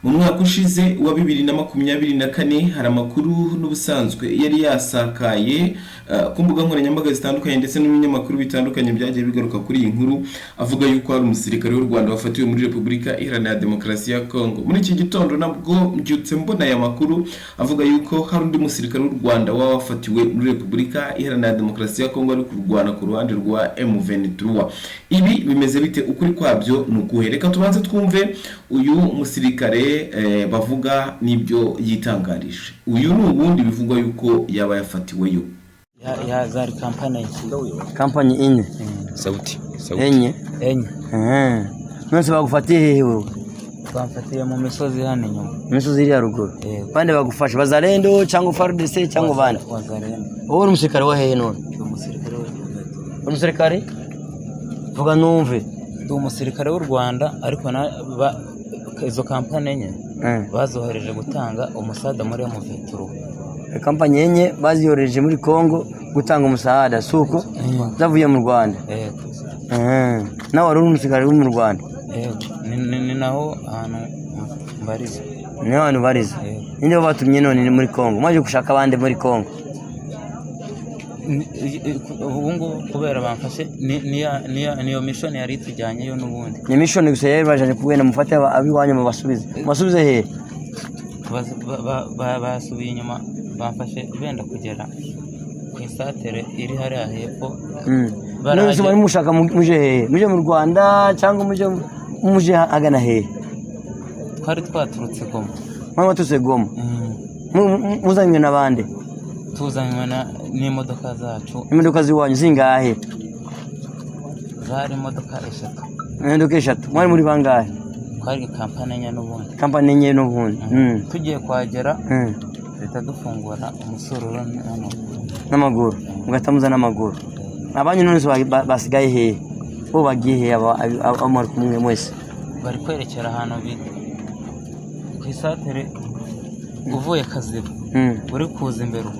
Mu mwaka ushize wa 2024 hari amakuru n'ubusanzwe yari yasakaye ku mbuga nkoranyambaga zitandukanye ndetse n'ibinyamakuru bitandukanye byagiye bigaruka kuri iyi nkuru avuga yuko hari umusirikare w'u Rwanda wafatiwe muri Repubulika Iharanira Demokarasi ya Kongo. Muri iki gitondo nabwo mbyutse mbona aya makuru avuga yuko hari undi musirikare w'u Rwanda wafatiwe muri Repubulika Iharanira Demokarasi ya Kongo ari kurwana ku ruhande rwa M23. Ibi bimeze bite? Ukuri kwabyo nukuhereka tubanze twumve uyu musirikare bavuga nibyo yitangarije. Uyu ni ubundi bivugwa yuko yaba yafatiweyo. Ya zari kampani inye sauti enye nose bagufatiye hehe wewe? Bamfatiye mu misozi hano inyuma, imisozi iri haruguru. Bande bagufashe bazalendo cyangwa FARDC cyangwa bande? Wazalendo. Wowe umusirikare wa hehe none? Umusirikare w'u Rwanda. Umusirikare? Vuga numve. Ndi umusirikare w'u Rwanda ariko izo kampani enye bazohereje gutanga umusada muri M23. Kampani enye baziyoreje muri Kongo gutanga umusada suko zavuye mu Rwanda. Nawe wari umusirikare wo mu Rwanda? Ni naho ahantu mbariza. Ni ahantu bariza. Ninde batumye none muri Kongo? Mwaje gushaka abandi muri Kongo? Ubungu kubera bamfashe niyo mission yari tujyanye yo nubundi. Ni mission gusa yari bajanye kubena mufate abiwanyu mu basubize he? Basubiye inyuma bamfashe benda kugera ku isatere iri hariya hepfo. None bari mushaka muje he? Muje mu Rwanda cyangwa muje agana he? Twari twaturutse Goma. Mama tuse Goma. Muzanywe nabande? Tuzanywe n'imodoka zacu. Imodoka ziwanyu zingahe? Zari imodoka eshatu. Imodoka eshatu. Mwari muri bangahe? Twari kampani enye n'ubundi. Kampani enye n'ubundi. Tugiye kwagera leta dufungura umusororo n'amaguru. Mugatamuza n'amaguru. Abanyu none basigaye he? Bo bagiye he abamara kumwe mwese? Bari kwerekera ahantu bita ku isatere uvuye Kaziba. Uri kuza imbere.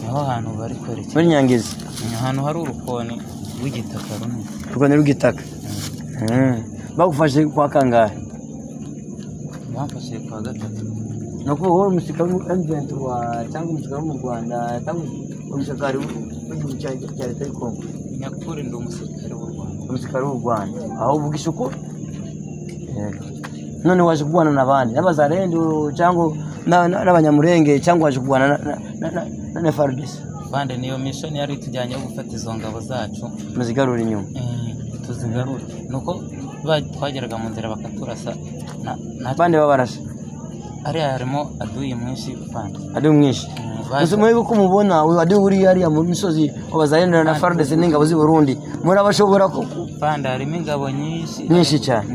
Aho hantu bari kwerekera. Muri Nyangizi. Ahantu hari urukoni rw'igitaka runini. Urukoni rw'igitaka. Bagufashe kwa kangahe? Bamfashe kwa gatatu. Nako wowe umusirikare w'M23 cyangwa umusirikare wo mu Rwanda cyangwa umusirikare w'igihugu cya leta y'u Kongo? Nyakuri ndi umusirikare w'u Rwanda. Umusirikare w'u Rwanda. Aho uvuga isuku? None waje kubana n'abandi n'abazalendo cyangwa n'abanyamurenge cyangwa waje kubana na FARDC? Bande niyo mission yari tujyanye yo gufata izo ngabo zacu muzigarura inyuma. Tuzigarura nuko twageraga mu nzira bakaturasa bande babarasa. Ariya harimo aduye mwinshi bande. Aduye mwinshi. Musumoye ko mubona aduye uri yari mu misozi abazalendo na FARDC n'ingabo z'i Burundi murabashobora ko bande harimo ingabo nyinshi cyane.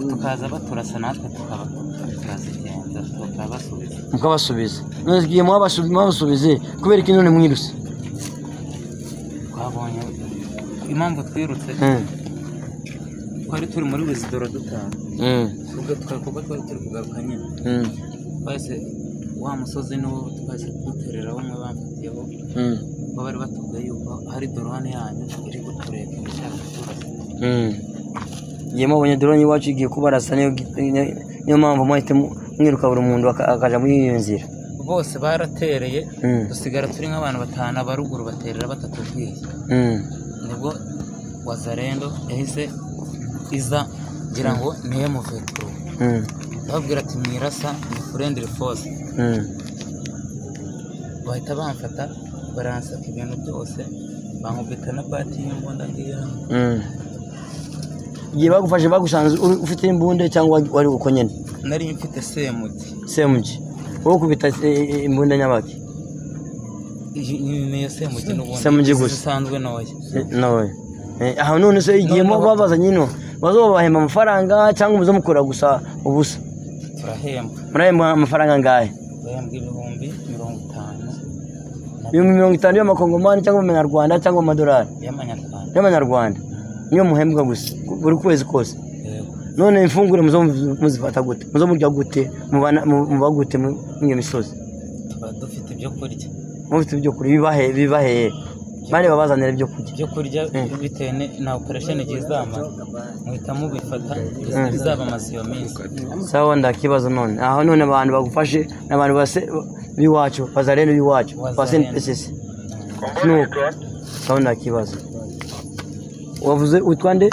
Tukaza baturasa natwe tukazigenza tukabasubiza. Mukabasubiza. None giye mwabasubize kubera iki none mwiruse? Twabonye impamvu twirutse. Twari turi muri Wizidoro dutaha. Ubwo twari turi kugaruka nyine. Base wa musozi no twase kuterera bamwe bamfatiyeho. Bari batubwiye yuko hari drone yanyu iri gutureka ishaka turasa. Yemo bonye drone iwacu igiye kubarasa niyo mpamvu mwahite mwiruka buri muntu akaja muri iyo nzira. Bose baratereye dusigara turi nk'abantu batanu abaruguru baterera batatubwiye. Nibwo wazalendo yahise iza ngira ngo niye muvetro. Babwira ati mwirasa ni friendly force. Bahita bamfata baransaka ibintu byose bankubita na bati y'imbunda ngiye. Igihe bagufashe bagusanze ufite imbunda cyangwa wari uko nyene? Nari mfite SMG. Wowe kubita imbunda nyabaki? Ni SMG n'ubundi. SMG gusa. Zisanzwe Noye. Aha none se igihe mo babaza nyino bazobahemba amafaranga cyangwa muzomukora gusa ubusa? Turahemba. Murahemba amafaranga ngahe? Bahembwa ibihumbi 50. Ibihumbi 50 y'amakongomani cyangwa amanyarwanda cyangwa amadolari? Y'amanyarwanda. Niyo muhembwa gusa buri kwezi kose. None imfungure muzifata gute? Muzomurya gute? Muba gute mu misozi? Dufite ibyo kurya. Mufite ibyo kurya bibahe bari babazanira ibyo kurya bitewe na operation igizama muhitamo bifata bizaba amasiyo minsi. Sawa ndakibazo none aho none abantu bagufashe n'abantu base biwacu bazarene biwacu paseni pesesi nuko sawa ndakibazo. Wavuze utwande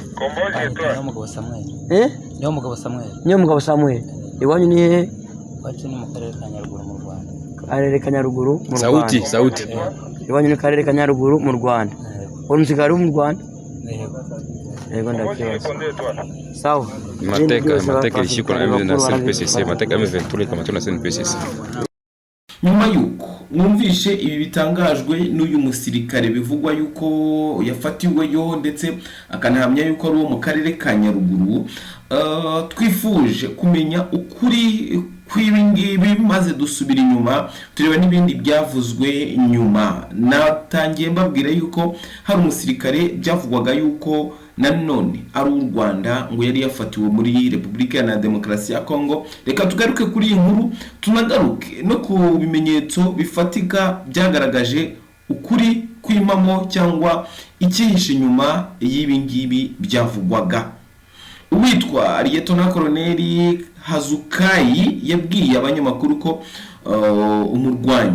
Niyo mugabo Samuel iwanyu ni hehe? Wacu ni mu karere ka Nyaruguru mu Rwanda. Karere ka Nyaruguru mu Rwanda. Sauti. Iwanyu ni karere ka Nyaruguru mu Rwanda. Uri musigari mu Rwanda? Yego ndakibazo. Sawa. Mateka ilishikwa na MV na CNPSC, mateka MV kama tuna CNPSC. Nyuma yuko mwumvishe ibi bitangajwe n'uyu musirikare bivugwa yuko yafatiweyo ndetse akanahamya yuko ari uwo mu karere ka Nyaruguru, twifuje kumenya ukuri kw'ibingibi maze dusubira inyuma tureba n'ibindi byavuzwe nyuma. Natangiye mbabwira yuko hari umusirikare byavugwaga yuko nanone ari u Rwanda ngo yari yafatiwe muri Repubulika ya Demokarasi ya Kongo. Reka tugaruke kuri iyi nkuru tunagaruke no ku bimenyetso bifatika byagaragaje ukuri kw'imamo cyangwa icyihishe inyuma y'ibi ngibi byavugwaga. Uwitwa Lieutenant Colonel Hazukayi yabwiye abanyamakuru ko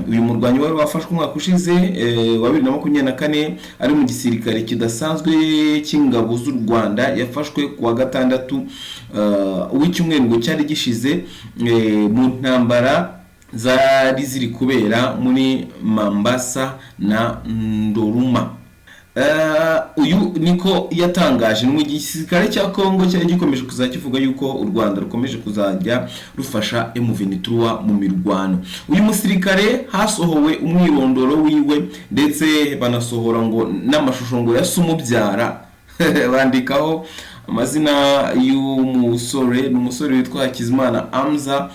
uyu murwanyi wari wafashwe umwaka ushize wa 2024 ari mu gisirikare kidasanzwe cy'ingabo z'u Rwanda, yafashwe kuwa gatandatu w'icyumweru ngo cyari gishize mu ntambara zari ziri kubera muri Mambasa na Ndoruma. Uyu niko yatangaje mu gisirikare cya Kongo cyari gikomeje kuzakivuga yuko u Rwanda rukomeje kuzajya rufasha M23 mu mirwano. Uyu musirikare hasohowe umwirondoro wiwe ndetse banasohora ngo n'amashusho ngo yasumubyara bandikaho amazina y'umusore, n'umusore witwa Hakizimana Amza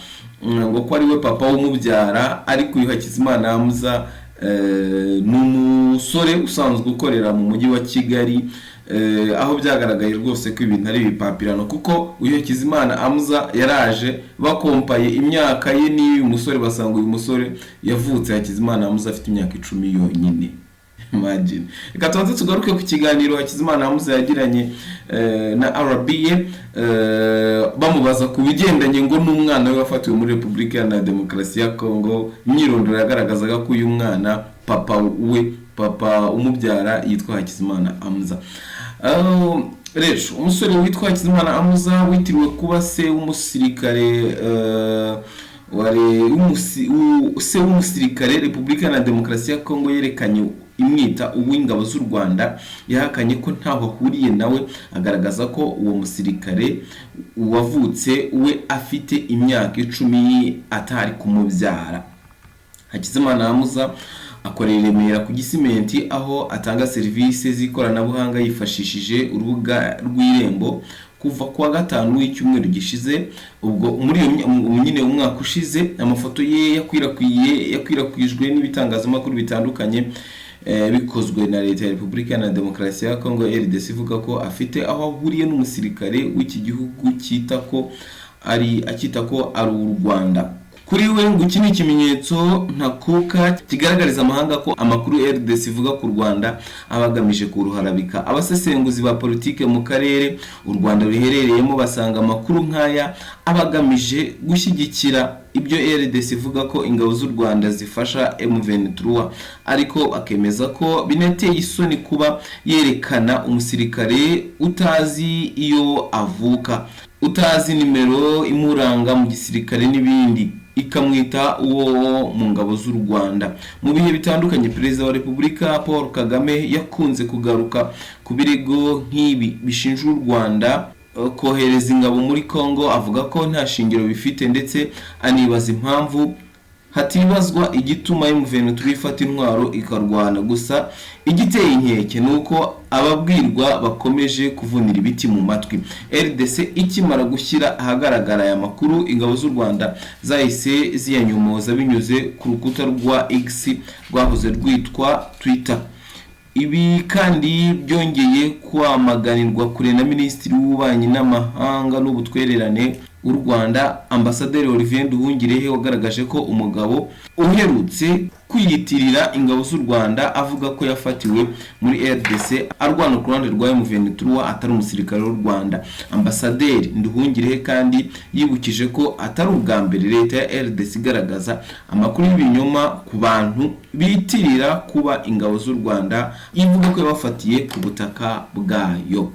ngo ko ari we papa w'umubyara, ariko uyu Hakizimana Amza n'umusore usanzwe ukorera mu mujyi wa Kigali, aho byagaragaye rwose ko ibintu ari ibipapirano kuko uyu Hakizimana Amza yaraje bakompaye imyaka ye n'uyu musore basanga uyu musore yavutse Hakizimana Amza afite imyaka 10 yonyine. Imagine. Reka tubanze tugaruke ku kiganiro Hakizimana Amza yagiranye na RBA bamubaza ku bigendanye ngo n'umwana we wafatiwe muri Repubulika ya Demokarasi ya Kongo. Imyirondoro yagaragazaga ko uyu mwana papa umubyara yitwa Hakizimana Amza. Rero umusore witwa Hakizimana Amza witiriwe kuba se w'umusirikare w'umusirikare Repubulika ya Demokarasi ya Kongo yerekanye imwita uw'ingabo z'u Rwanda, yahakanye ko ntaho ahuriye nawe, agaragaza ko uwo musirikare wavutse we afite imyaka 10 atari kumubyara. Hakizimana Amza akorera Remera ku Gisimenti, aho atanga serivisi z'ikoranabuhanga yifashishije urubuga rw'Irembo kuva kuwa gatanu w'icyumweru gishize. Ubwo muri nyine umwaka ushize amafoto ye yakwirakwijwe n'ibitangazamakuru bitandukanye bikozwe na leta ya Repubulika ya Demokarasi ya Kongo. RDC ivuga ko afite aho ahuriye n'umusirikare w'iki gihugu akita ko ari u Rwanda. Kuri we ngo iki ni ikimenyetso ntakuka kigaragariza amahanga ko amakuru RDC ivuga ku Rwanda abagamije kuruharabika. Abasesenguzi ba politike mu karere u Rwanda ruherereyemo basanga amakuru nk'aya abagamije gushyigikira ibyo RDC ivuga ko ingabo z'u Rwanda zifasha M23, ariko akemeza ko binateye isoni kuba yerekana umusirikare utazi iyo avuka, utazi nimero imuranga mu gisirikare n'ibindi, ikamwita uwo mu ngabo z'u Rwanda. Mu bihe bitandukanye Perezida wa Repubulika Paul Kagame yakunze kugaruka ku birego nk'ibi bishinja u Rwanda kohereza ingabo muri Kongo, avuga ko nta shingiro bifite ndetse anibaza impamvu hatibazwa igituma M23 ifata intwaro ikarwana. Gusa igiteye inkeke nuko ababwirwa bakomeje kuvunira ibiti mu matwi. RDC ikimara gushyira ahagaragara aya makuru, ingabo z'u Rwanda zahise ziyanyomoza binyuze ku rukuta rwa X rwahoze rwitwa Twitter. Ibi kandi byongeye kwamaganirwa kure na Minisitiri w'Ububanyi n'Amahanga n'Ubutwererane w'u Rwanda Ambasaderi Olivier Nduhungirehe wagaragaje ko umugabo uherutse kwiyitirira ingabo z'u Rwanda avuga ko yafatiwe muri RDC arwana ku ruhande rwa M23 atari umusirikare w'u Rwanda. Ambasaderi Nduhungirehe kandi yibukije ko atari ubwa mbere leta ya RDC igaragaza amakuru y'ibinyoma ku bantu biyitirira kuba ingabo z'u Rwanda ivuga ko yabafatiye ku butaka bwayo.